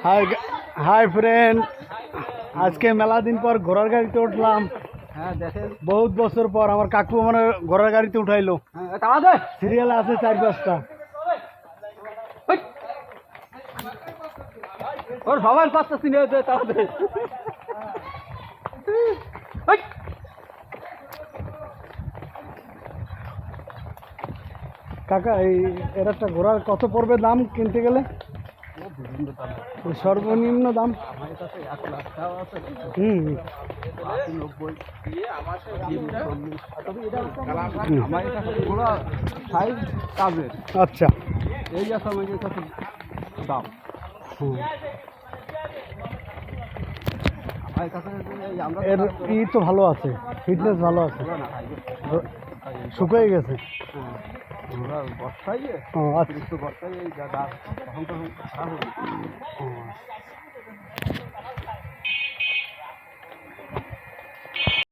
High hi friend, আজকে মেলা দিন পর ঘোড়ার গাড়িতে উঠলাম। হ্যাঁ দেখেন, বহুত বছর পর আমার কাকু মানে ঘোড়ার গাড়িতে উঠাইলো। সিরিয়াল আছে 4-5টা। ওর সবার পাঁচটা চিনে হয়েছে তাহলে কাকা এর একটা ঘোড়ার কত পড়বে দাম কিনতে গেলে? সর্বনিম্ন দাম? আমার কাছে 1,00,000 টাকাও আছে, হুম 90 তবে এটা আমার কাছে পুরো সাইজ কাজের। আচ্ছা, এই আছে আমাদের কাছে দাম। হুম। আমার কাছে আমরা এর তো ভালো আছে, ফিটনেস ভালো আছে, শুকিয়ে গেছে। ওরা বর্ষায় ও আচ্ছা, বর্ষায় এই তখন খারাপ হবে।